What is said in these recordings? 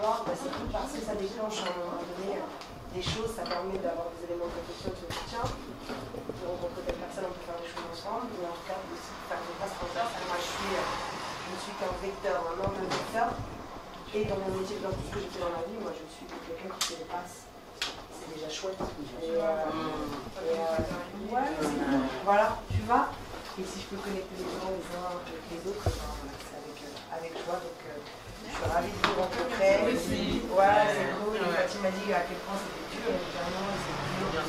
sport, bah, c'est tout parce que ça déclenche à un moment donné des choses, ça permet d'avoir des éléments de réflexion qui se soutient. De rencontrer telle personne, on peut faire des choses ensemble, mais en tout cas aussi faire des passes transverses. Moi je ne suis qu'un vecteur, un homme de vecteur. Et dans mon métier, dans tout ce que j'ai fait dans la vie, moi je suis quelqu'un qui fait des passes. C'est déjà chouette. Ouais, voilà, tu vas. Et si je peux connecter les gens les uns avec les autres, c'est avec joie. Donc je suis ravie de vous rencontrer. Ouais, c'est cool. Fatih m'a dit à quel point c'était dur, évidemment, c'est dur.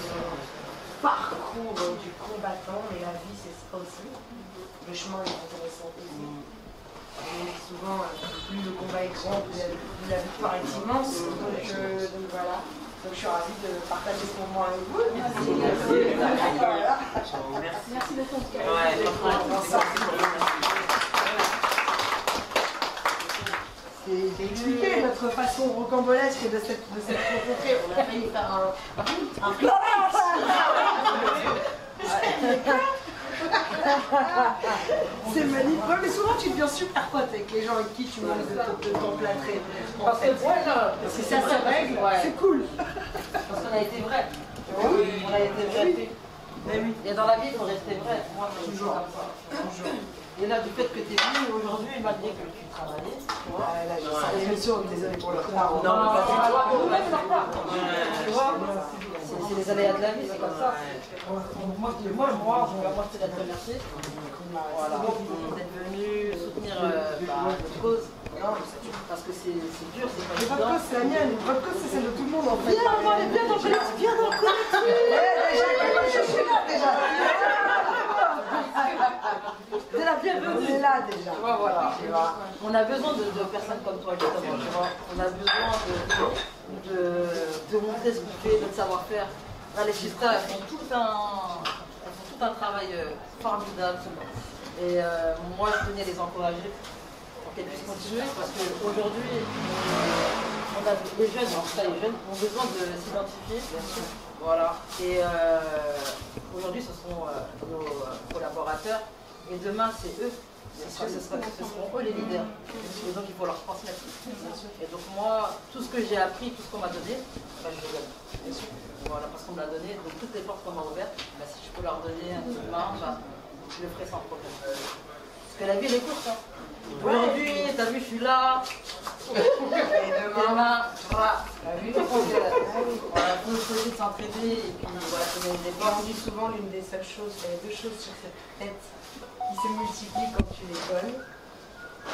Parcours du combattant, mais la vie c'est ça aussi. Le chemin est intéressant aussi. Et souvent, plus le combat est grand, plus la victoire est immense. Donc voilà. Donc je suis ravie de partager ce moment avec vous. Merci. Merci de ton cas. J'ai expliqué notre façon rocambolesque de cette rencontrée. On a failli faire un c'est magnifique. Ouais, mais souvent tu deviens super pote avec les gens avec qui tu manques de t'emplâtrer. Parce que voilà, si ça se règle, c'est cool. Parce qu'on a été vrai. Oui, on a été vrai. Mais oui. Et dans la vie, il faut rester vrai. Moi, toujours comme ça. Toujours. Et là, du fait que tu es venu aujourd'hui, malgré que tu travaillais, tu vois. C'est l'émission, désolé pour le retard. Non, tu vois, c'est les aléas de la vie, c'est comme ça. Moi, je te la remercier. Voilà, d'être venu soutenir notre cause. Parce que c'est dur, c'est pas évident. Votre cause, c'est la mienne. Votre cause, c'est celle de tout le monde en fait. Viens dans le collectif, viens dans le collectif. Je suis là déjà. C'est la bienvenue. C'est là déjà. Voilà. On a besoin de personnes comme toi, justement. Tu vois. On a besoin de montrer ce qu'on fait, notre savoir-faire. Là, les sisters, elles font tout un travail formidable. Et moi, je tenais à les encourager pour qu'elles puissent continuer, parce qu'aujourd'hui, les jeunes, en tout cas les jeunes, ont besoin de s'identifier. Voilà. Et aujourd'hui, ce sont nos collaborateurs. Et demain, c'est eux. Ce seront eux les leaders. Et donc, il faut leur transmettre. Et donc, moi, tout ce que j'ai appris, tout ce qu'on m'a donné, je le donne. Voilà, parce qu'on me l'a donné. Donc, toutes les portes qu'on m'a ouvertes, si je peux leur donner un coup de main, je le ferai sans problème. Parce que la vie, elle est courte. Hein. Aujourd'hui, t'as vu, je suis là. Et demain, voilà. Il faut essayer de s'entraider. Et puis, voilà, on dit souvent l'une des seules choses, il y a deux choses sur cette tête qui se multiplient quand tu les donnes.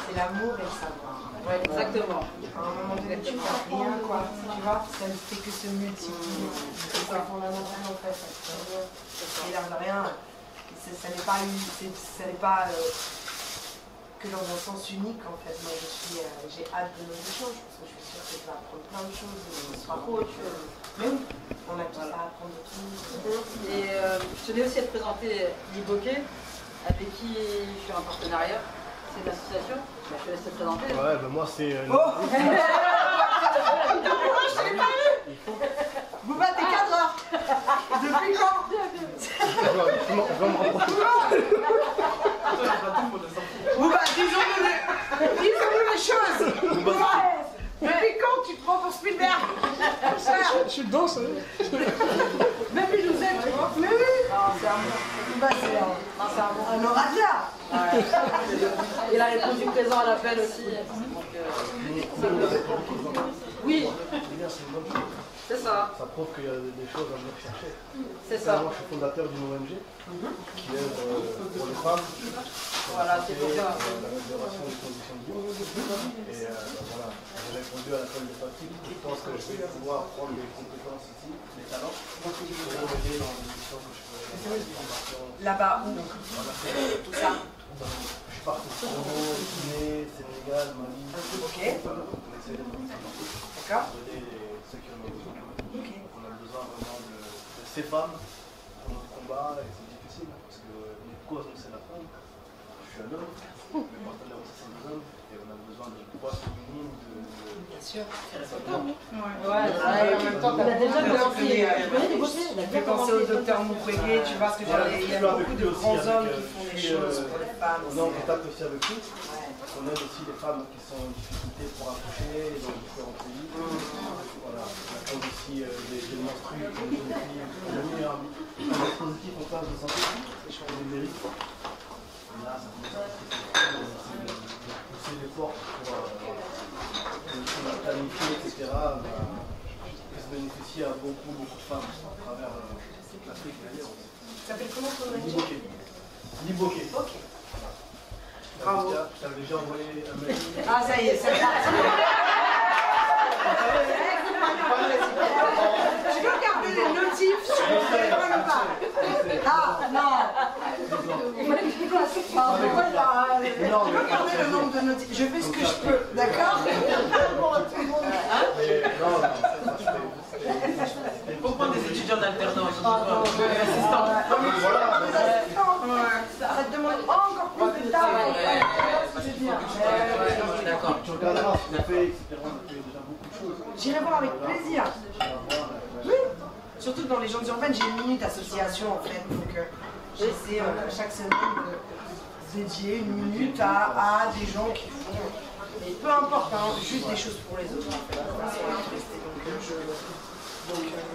C'est l'amour et le savoir. Ouais, exactement. À un moment donné, tu ne fais rien, quoi. Tu vois, ça ne fait que se multiplier. C'est ça fondamental en fait. Et l'air de rien, ça n'est pas que dans un sens unique en fait. Moi j'ai hâte de nos échanges parce que je suis sûre que tu vas apprendre plein de choses. Mais oui, on a tout ça à apprendre de tout. Et je tenais aussi à te présenter Liboké, avec qui je suis en partenariat. C'est une association. Je te laisse te présenter. Ouais, ben moi c'est. Oh je t'ai pas vu. Bouba, t'es cadreur. Depuis quand? Je vais me rapprocher. Bouba, disons-nous les choses. Bouba, depuis quand tu te prends pour Spielberg? Je suis dedans, ça. Même il nous aime, tu vois. Mais oui. C'est un bon. Un oradia. Il a répondu présent à l'appel aussi. Oui. C'est ça. Ça prouve qu'il y a des choses à venir chercher. C'est ça. Moi, je suis fondateur d'une ONG qui aide pour les femmes. Voilà, c'est pour ça. La libération des conditions de vie. Et voilà, j'ai répondu à l'appel de Fatih. Je pense que je vais pouvoir prendre les compétences ici, les talents, pour aider dans les missions que je peux. Là-bas, où? Tout ça. Je suis parti au Congo, Guinée, Sénégal, Mali. Ok. On essaie de D'accord. aider ceux qui en ont besoin. Okay. On a besoin vraiment de ces femmes pour notre combat et c'est difficile parce que notre cause c'est la femme. Je suis un homme, mes partenaires aussi sont des hommes et on a besoin de poids féminine, Bien sûr. Ouais, en même temps, t'as déjà commencé. Je vais penser au docteur Mukwege, tu vois ce que j'avais. Il y a beaucoup de grands hommes qui font des choses pour les femmes. On est en contact aussi avec eux. on aide aussi les femmes qui sont en difficulté pour accoucher dans différents pays. Voilà, on aide aussi des menstrues, des jeunes filles. On a mis un dispositif en place de santé numérique. Et là, ça commence à pousser les portes pour planifier, etc. Ça bénéficie à beaucoup de femmes à travers l'Afrique et ailleurs. Ça s'appelle comment ton nom? Liboké. Ok. Bravo. Je t'avais déjà envoyé un mail. Ah, ça y est, c'est ça. Je peux garder les notifs sur mon téléphone ou pas? Ah, non. Il fallait que je déplace. Je peux garder le nombre de notifs. Je fais ce que je peux, d'accord? Il faut prendre des étudiants d'alternance. Ça te demande encore plus de temps. D'accord. Tu regarderas ce qu'on fait, etc. On fait déjà beaucoup de choses. J'irai voir avec plaisir. Oui. Surtout dans les gens urbaines, j'ai une minute association en fait. Donc j'essaie chaque semaine de dédier une minute à des gens qui font, et peu importe, hein, juste des choses pour les autres. En fait.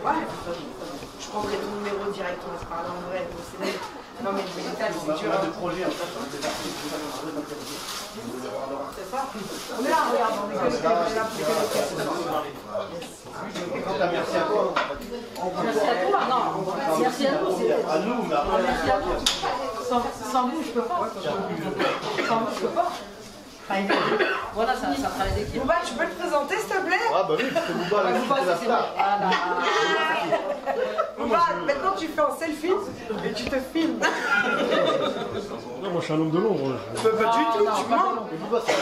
Ouais. Je prendrai ton numéro direct, on va se parler en vrai. Donc c'est bon. Non mais le digital, c'est dur. On a des projets en fait, des articles qui sont très intéressants. C'est ça. On est là, regarde, on est là pour connecter ce soir. Merci à toi. Merci à toi, non. Merci à nous. À nous, mais après. Merci à nous. Sans vous, je peux pas. Sans vous, je peux pas. Voilà, ça travaille d'équipe. Bouba, tu peux te présenter s'il te plaît? Ah bah oui, c'est Bouba, la Bouba, c'est la c'est star. voilà. Bouba, maintenant tu fais un selfie et tu te filmes. Non, moi je suis un homme de l'ombre. Pas du tout, tu mens. Bouba, c'est un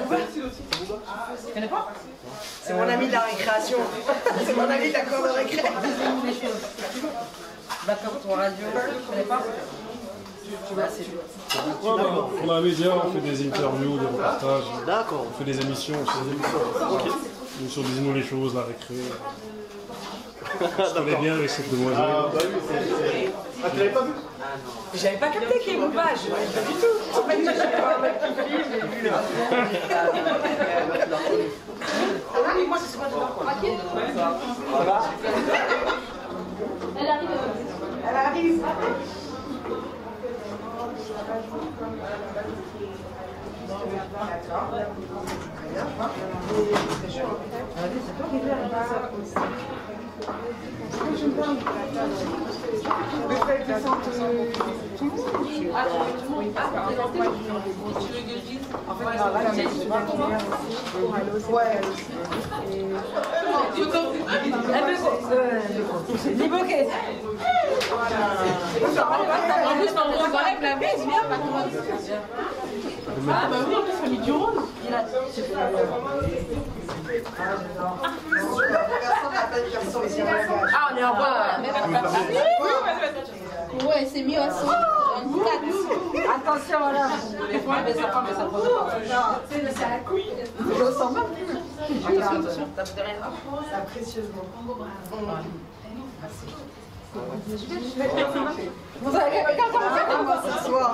Bouba, Tu connais pas? c'est mon ami de la récréation. C'est mon ami de la cour de récré. Les choses. D'accord, ton radio, tu connais pas? Bah, c'est lui. Ouais, bah, on a un média, on fait des interviews, des reportages, D'accord. on fait des émissions aussi. Nous sur Dis-nous les choses, la récré. Je connais bien avec cette demoiselle. Ah bah oui, c'est... Ah, tu l'avais pas vu? J'avais pas capté qu'il y ait Bouba, je l'avais pas du tout. En fait, je sais pas, j'ai vu là. Ah oui, moi c'est quoi je dois. Voilà. Elle arrive. Elle arrive. D'accord. Très bien. C'est toi qui viens de faire ça aussi. Je me parle. Le fait de sentir tout le monde. Ah, tout le monde. Ah, présenter. Tu veux que je dise? En fait, voilà, mais je vais venir aussi pour aller au CPL. Ouais. Liboké. En plus, on voit avec la bise, bien, pas comment ah, bah oui, en plus, famille du Rhône. Il a. Ah, on est en bas. Ouais, c'est mieux à son. Attention, là. Mais faut enlever sa femme et sa photo. C'est à couille. Je le sens même plus. Regarde, t'as fait rien. C'est précieusement. Vous avez quelqu'un qui a Ce soir.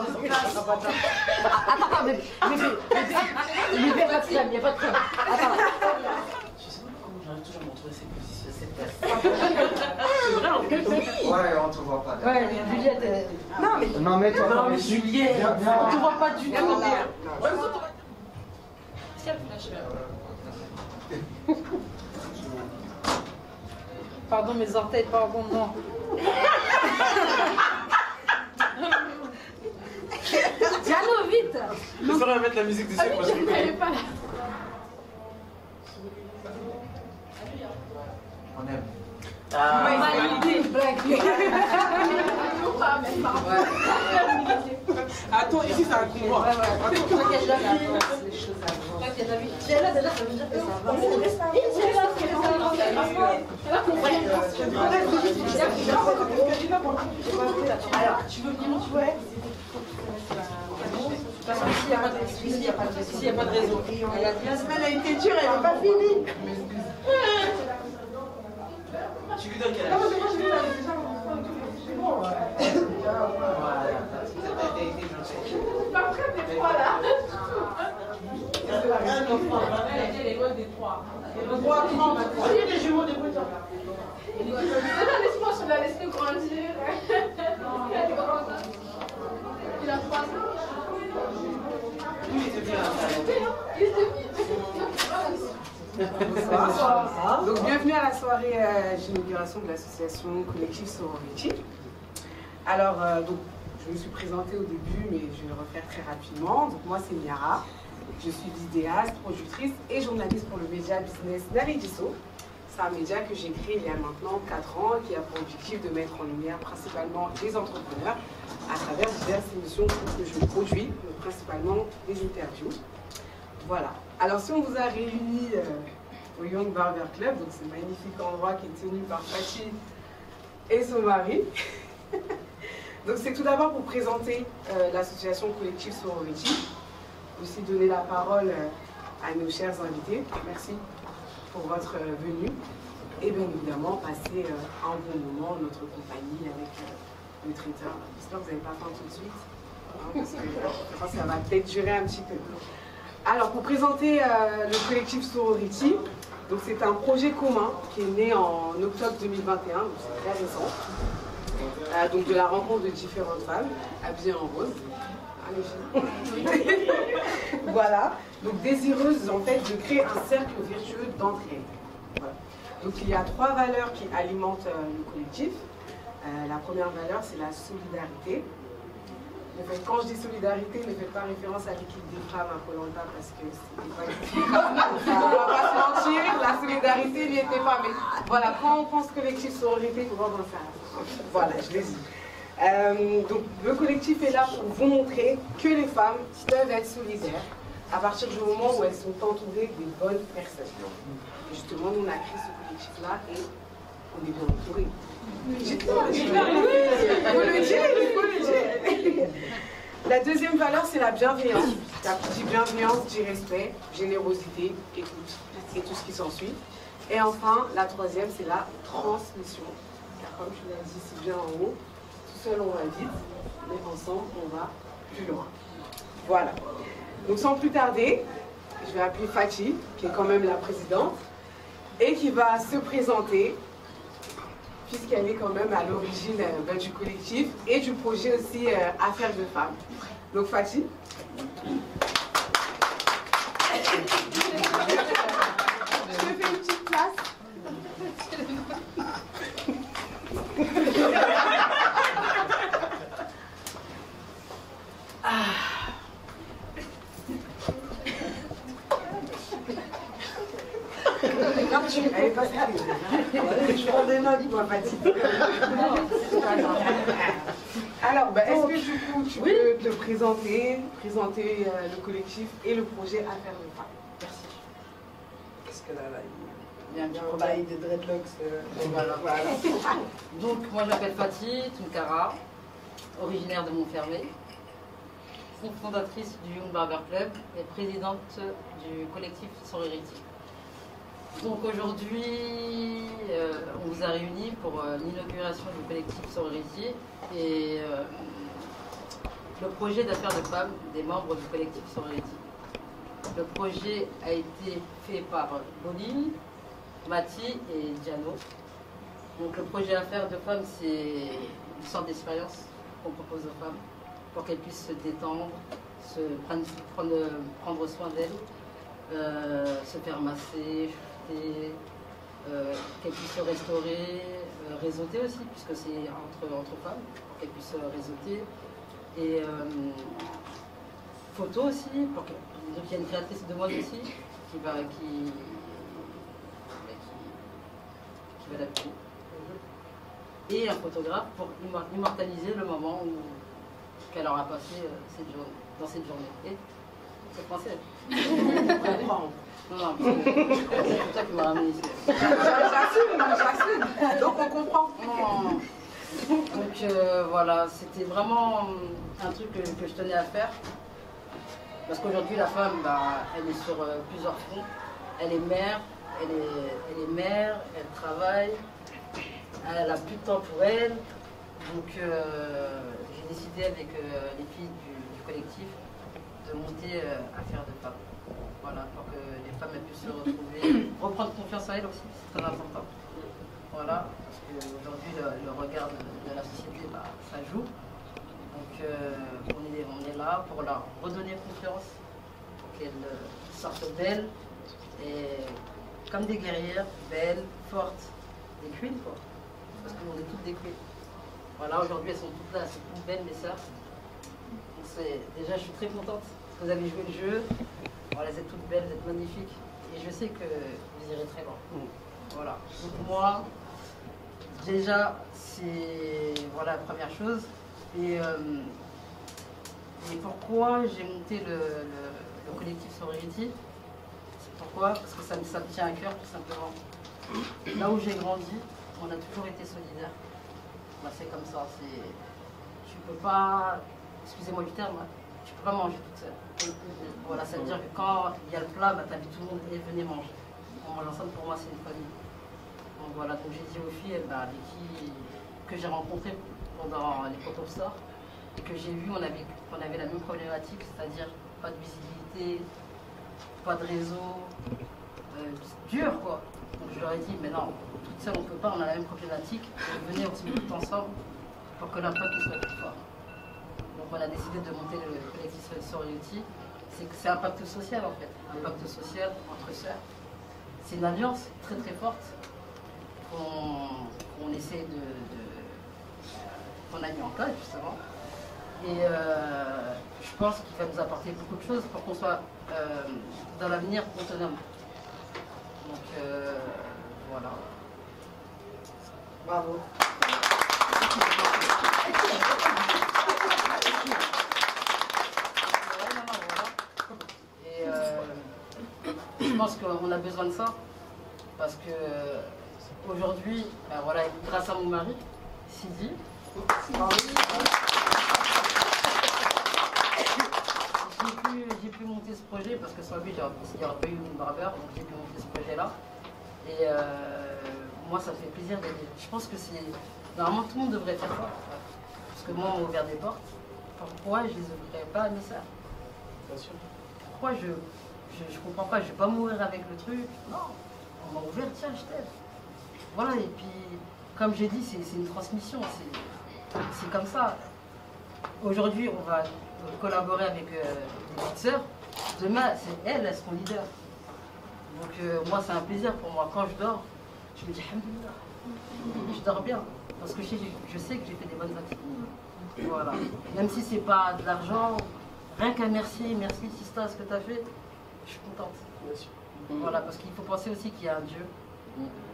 attends, bébé. Bébé, pas de crème, il n'y a pas de crème. Attends. J'arrive toujours à me retrouver cette place. C'est vrai en plus. Ouais, on te voit pas. Ouais, Juliette. Non, mais. Non, mais toi, Non, mais Juliette, On ne voit pas du tout. Pardon, mes orteils, pardon, non. Diallo, vite. Je saurais mettre la musique dessus parce que Elle est pas là. On aime. Attends, ici c'est un convoi. T'inquiète, là, les choses à voir. T'inquiète, là, oui. Tu es là, déjà, ça veut dire que ça va. Alors, tu veux venir jouer? S'il n'y a pas de réseau. La semaine a été dure, elle n'est pas finie. Tu lui donnes quel âge? Pas prêt des fois là. 3 grands maintenant. Les jumeaux des bretons. Laisse-moi, je la laisse nous grandir. Il a 3 ans. Bonsoir. Donc bienvenue à la soirée d'inauguration de l'association Collectif Sorority. Alors donc je me suis présentée au début, mais je vais le refaire très rapidement. Donc moi c'est Miara, je suis vidéaste, productrice et journaliste pour le média business Naridiso. C'est un média que j'ai créé il y a maintenant 4 ans et qui a pour objectif de mettre en lumière principalement les entrepreneurs à travers diverses émissions que je produis, donc principalement des interviews. Voilà. Alors si on vous a réunis au Young Barber Club, donc ce magnifique endroit qui est tenu par Fatih et son mari. Donc c'est tout d'abord pour présenter l'association Collectif Sorority, aussi donner la parole à nos chers invités. Merci pour votre venue et bien évidemment passer un bon moment en notre compagnie avec le traiteur. J'espère que vous n'avez pas faim tout de suite, hein, parce que ça va peut-être durer un petit peu. Alors pour présenter le Collectif Sorority, donc c'est un projet commun qui est né en octobre 2021, donc c'est très récent. Donc de la rencontre de différentes femmes habillées en rose. Voilà, donc désireuses en fait de créer un cercle vertueux d'entraide. Voilà. Donc il y a 3 valeurs qui alimentent le collectif. La première valeur c'est la solidarité. Quand je dis solidarité, ne faites pas référence à l'équipe des femmes à Koh Lanta parce que c'est pas du tout. On va pas se mentir, la solidarité n'y était pas. Mais voilà, quand on pense collectif sororité, il faut voir dans ça. Voilà, je l'ai dit. Donc le collectif est là pour vous montrer que les femmes peuvent être solidaires à partir du moment où elles sont entourées des bonnes personnes. Et justement, nous on a créé ce collectif-là et on est bien entourés. La deuxième valeur, c'est la bienveillance. La petite bienveillance, dit respect, générosité, écoute et tout ce qui s'ensuit. Et enfin, la troisième, c'est la transmission. Car comme je l'ai dit si bien en haut, tout seul on va vite, mais ensemble on va plus loin. Voilà. Donc sans plus tarder, je vais appeler Fatih, qui est quand même la présidente, et qui va se présenter, puisqu'elle est quand même à l'origine du collectif et du projet aussi Affaires de femmes. Donc Fatih. Je te fais une petite place. Non, elle est pas sérieuse. Je prends des notes, moi, Fatih. Alors, est-ce que du coup, tu peux te présenter le collectif et le projet Affaires de femmes? Merci. Parce que là, il y a un bail de dreadlocks. Voilà. Donc, moi, je m'appelle Fatih Tunkara, originaire de Montfermeil, fondatrice du Young Barber Club et présidente du collectif Sorority. Donc aujourd'hui, on vous a réunis pour l'inauguration du collectif Sorority et le projet d'affaires de femmes des membres du collectif Sorority. Le projet a été fait par Pauline, Mathie et Diano. Donc le projet affaires de femmes, c'est une sorte d'expérience qu'on propose aux femmes pour qu'elles puissent se détendre, prendre soin d'elles, se faire masser, qu'elles puissent se restaurer, réseauter aussi, puisque c'est entre femmes, qu'elles puissent réseauter. Et photo aussi, donc il y a une créatrice de mode aussi qui va l'appuyer. Et un photographe pour immortaliser le moment qu'elle aura passé dans cette journée. Et c'est français. Non, c'est toi qui m'as ramené ici. J'assume. Donc on comprend. Donc voilà, c'était vraiment un truc que je tenais à faire. Parce qu'aujourd'hui, la femme, elle est sur plusieurs fronts. Elle est mère, elle travaille, elle a plus de temps pour elle. Donc j'ai décidé avec les filles du collectif de monter Affaires de femmes. Voilà, pour que les femmes elles puissent se retrouver, reprendre confiance en elles aussi, c'est très important. Voilà, parce qu'aujourd'hui le regard de la société, bah, ça joue. Donc on est là pour leur redonner confiance, pour qu'elles sortent belles, et comme des guerrières, belles, fortes, des queens quoi. Parce qu'on est toutes des queens. Voilà, aujourd'hui elles sont toutes là, elles sont toutes belles mes sœurs. Déjà je suis très contente que vous avez joué le jeu. Voilà, vous êtes toutes belles, vous êtes magnifiques. Et je sais que vous irez très loin. Voilà. Donc moi, déjà, c'est voilà la première chose. Et pourquoi j'ai monté le collectif Sorority? Pourquoi? Parce que ça me tient à cœur tout simplement. Là où j'ai grandi, on a toujours été solidaires. Bah, c'est comme ça. Tu peux pas, excusez-moi du terme, tu peux pas manger toute seule. Voilà, ça veut dire que quand il y a le plat, bah, t'invites tout le monde et venez manger. On mange ensemble, pour moi c'est une famille. Donc voilà, donc j'ai dit aux filles bah, que j'ai rencontrées pendant les Pop Stars et que j'ai vu, on avait la même problématique, c'est-à-dire pas de visibilité, pas de réseau, dur quoi. Donc je leur ai dit, mais non, toutes seules on peut pas, on a la même problématique, venez on se met tout ensemble pour que l'impact soit plus fort. Donc on a décidé de monter le collectif Sorority. C'est un pacte social en fait, un pacte social entre sœurs. C'est une alliance très très forte qu'on essaie qu'on a mis en place justement. Et je pense qu'il va nous apporter beaucoup de choses pour qu'on soit dans l'avenir autonome. Donc voilà. Bravo. Et je pense qu'on a besoin de ça parce que aujourd'hui, ben voilà, grâce à mon mari, Sidi, j'ai pu monter ce projet parce que sans lui, il n'y aurait pas eu une barbeur, donc j'ai pu monter ce projet-là. Et moi, ça me fait plaisir d'aider. Je pense que c'est. Normalement, tout le monde devrait faire ça. Parce que moi, on m'a ouvert des portes. Pourquoi je ne les ouvrirais pas à mes sœurs? Bien sûr. Pourquoi je comprends pas, je ne vais pas mourir avec le truc. Non, on m'a ouvert, tiens, je t'aide. Voilà, et puis, comme j'ai dit, c'est une transmission. C'est comme ça. Aujourd'hui, on va collaborer avec des petites sœurs. Demain, c'est elles seront leaders. Donc moi, c'est un plaisir pour moi. Quand je dors, je me dis, alhamdoulilah, je dors bien. Parce que je sais que j'ai fait des bonnes actions. Voilà. Même si c'est pas de l'argent, rien qu'un merci, merci Sista, ce que tu as fait, je suis contente. Bien sûr. Voilà, parce qu'il faut penser aussi qu'il y a un Dieu.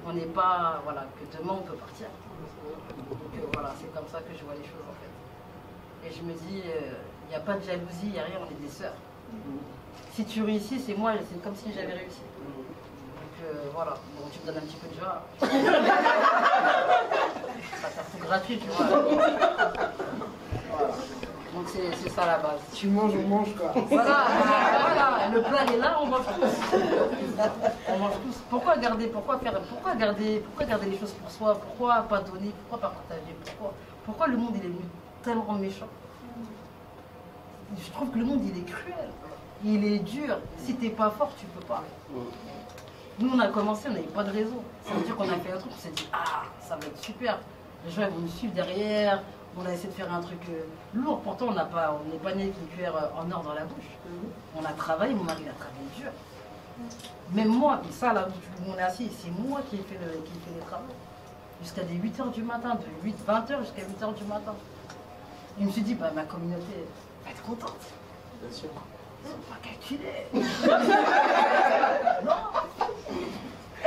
On n'est pas, voilà, que demain on peut partir. Donc voilà, c'est comme ça que je vois les choses en fait. Et je me dis, il n'y a pas de jalousie, il n'y a rien, on est des sœurs. Si tu réussis, c'est moi, c'est comme si j'avais réussi. Donc voilà, bon, tu me donnes un petit peu de joie. Ça fait tout gratuit, tu vois. Voilà. Donc c'est ça la base. Tu manges, on mange quoi. Voilà, voilà, le plat est là, on mange tous. On mange tous. Pourquoi garder les choses pour soi? Pourquoi pas donner? Pourquoi pas partager? Pourquoi le monde il est devenu tellement méchant? Je trouve que le monde il est cruel. Il est dur. Si t'es pas fort, tu peux pas. Nous on a commencé, on n'avait pas de raison. Ça veut dire qu'on a fait un truc, on s'est dit ah ça va être super. Les gens ils vont nous suivre derrière. On a essayé de faire un truc lourd. Pourtant on n'est pas né avec une cuillère en or dans la bouche. On a travaillé, mon mari a travaillé dur. Même moi, et ça là où on est assis, c'est moi qui ai fait les travaux. Jusqu'à des 8h du matin, de 20h jusqu'à 8h du matin. Et je me suis dit, bah, ma communauté va être contente. Bien sûr. Ils sont pas calculés. Non.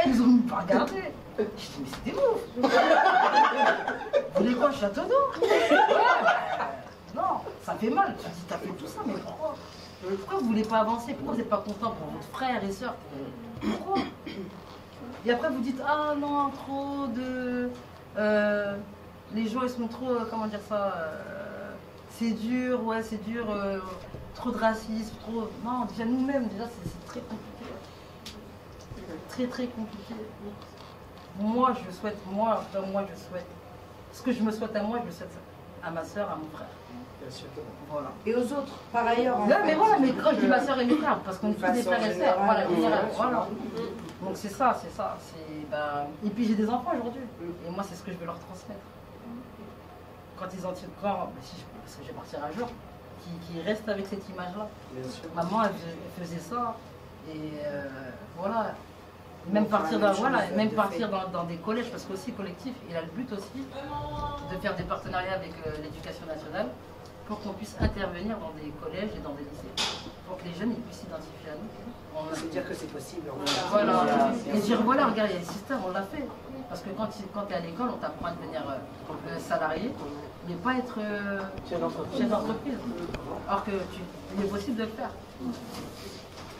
Ils ont même pas regardé. Je dis, mais c'est des ouf. Vous voulez quoi, château d'eau? Non, ça fait mal. Tu te dis, t'as fait tout ça, mais pourquoi? Pourquoi vous voulez pas avancer? Pourquoi vous n'êtes pas content pour votre frère et soeur? Pourquoi? Et après vous dites, ah non, trop de... les gens ils sont trop, comment dire ça, c'est dur, ouais c'est dur, trop de racisme, trop... Non, déjà nous-mêmes, déjà c'est très compliqué. Très très compliqué. Moi je souhaite, ce que je me souhaite à moi, je le souhaite à ma soeur, à mon frère. Bien sûr. Voilà. Et aux autres, par ailleurs. Non, mais voilà, mais quand je dis ma soeur et mes frères, parce qu'on est tous des frères et sœurs. Voilà, voilà. Donc c'est ça, c'est ça. Et puis j'ai des enfants aujourd'hui. Et moi, c'est ce que je veux leur transmettre. Quand ils en tiennent corps, parce que je vais partir un jour, qui restent avec cette image-là. Maman, elle faisait ça. Et voilà. Même partir dans des collèges, parce qu'aussi collectif, il a le but aussi de faire des partenariats avec l'éducation nationale pour qu'on puisse intervenir dans des collèges et dans des lycées, pour que les jeunes ils puissent s'identifier à nous. C'est dire que c'est possible. Voilà. Et dire voilà, regarde, il y a des systèmes, on l'a fait. Parce que quand tu es à l'école, on t'apprend à devenir salarié, mais pas être chef d'entreprise. Alors que il est possible de le faire.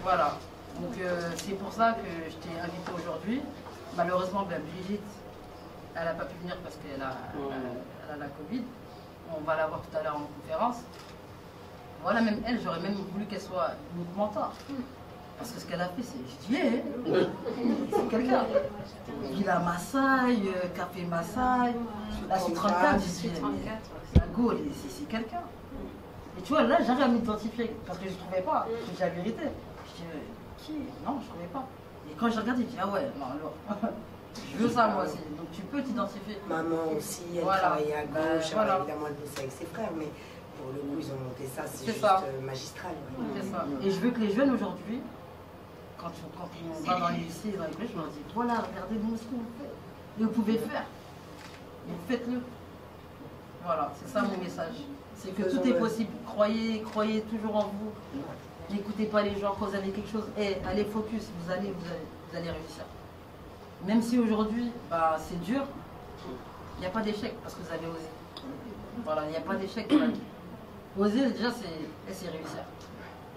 Voilà. Donc c'est pour ça que je t'ai invité aujourd'hui. Malheureusement, Brigitte, elle n'a pas pu venir parce qu'elle a la Covid. On va la voir tout à l'heure en conférence. Voilà, même elle, j'aurais même voulu qu'elle soit notre mentor. Parce que ce qu'elle a fait, c'est, je dis, c'est quelqu'un. Villa Massaï, Café Massaï, la Suite 34, je dis, la Go, c'est quelqu'un. Et tu vois, là, j'arrive à m'identifier parce que je ne trouvais pas, je dis la vérité. Je dis, qui? Non, je ne trouvais pas. Et quand je regarde, je dis, ah ouais, non, alors, je veux ça moi aussi. Donc tu peux t'identifier. Maman aussi, elle travaillait à gauche, évidemment, elle bossait avec ses frères, mais pour le coup, ils ont monté ça, c'est juste magistral. C'est ça. Et je veux que les jeunes aujourd'hui, quand on va dans les lycées et dans les collèges, je leur dis, voilà, regardez-nous ce que vous faites. Et vous pouvez faire. Et faites-le. Voilà, c'est ça mon message. C'est que tout est possible. Croyez toujours en vous. N'écoutez pas les gens quand vous avez quelque chose. Allez focus, vous allez réussir. Même si aujourd'hui, c'est dur, il n'y a pas d'échec parce que vous avez osé. Voilà, il n'y a pas d'échec dans la vie. Oser, déjà, c'est réussir.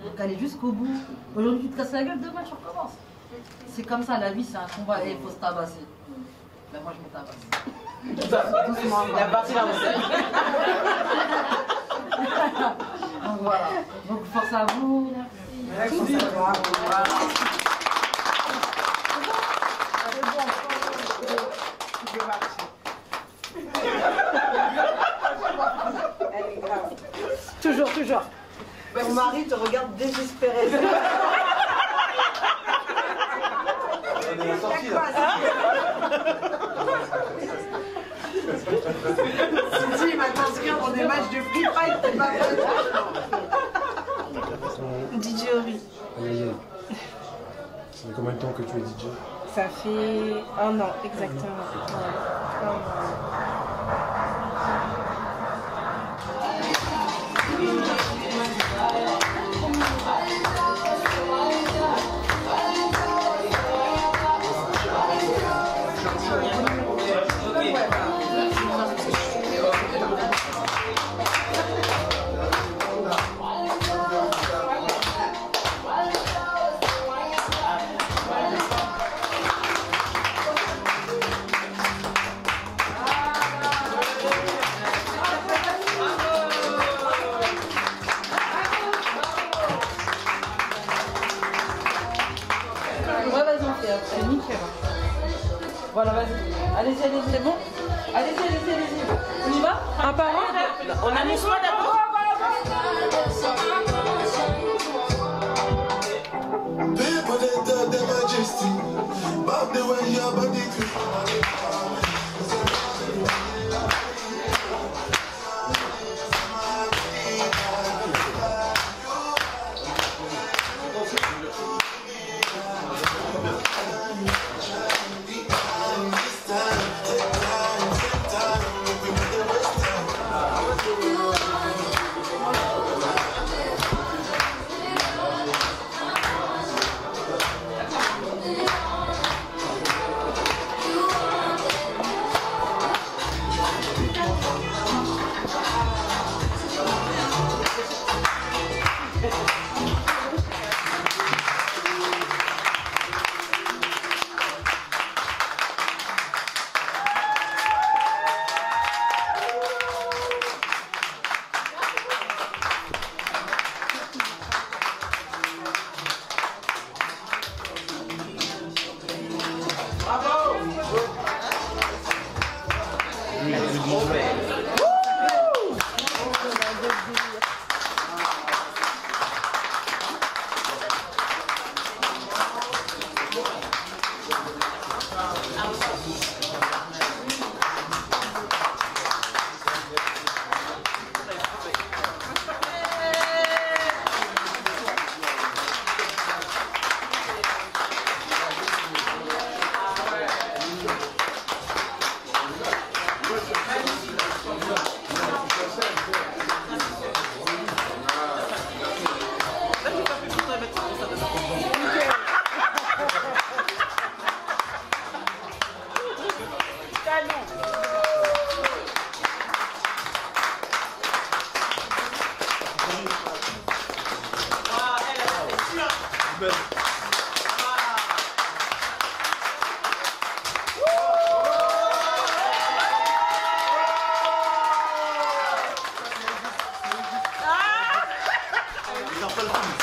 Donc allez jusqu'au bout. Aujourd'hui, tu te casses la gueule, demain, tu recommences. C'est comme ça, la vie, c'est un combat et il faut se tabasser. Ben moi, je me tabasse. Doucement, la partie là, donc voilà. Donc force à vous. Merci. Voilà. Je vais marcher. Elle est grave. Toujours. Mon mari te regarde désespéré. On est la sortie là. Sidi, il va t'inscrire dans des matchs de free fight, c'est pas vrai. DJ Ori. Ça fait combien de temps que tu es DJ? Ça fait 1 an, exactement. Ouais. 1 an. Voilà, vas-y. Allez-y, c'est bon? Allez-y. On y va? Un par un? On a les soins d'abord. ça le film.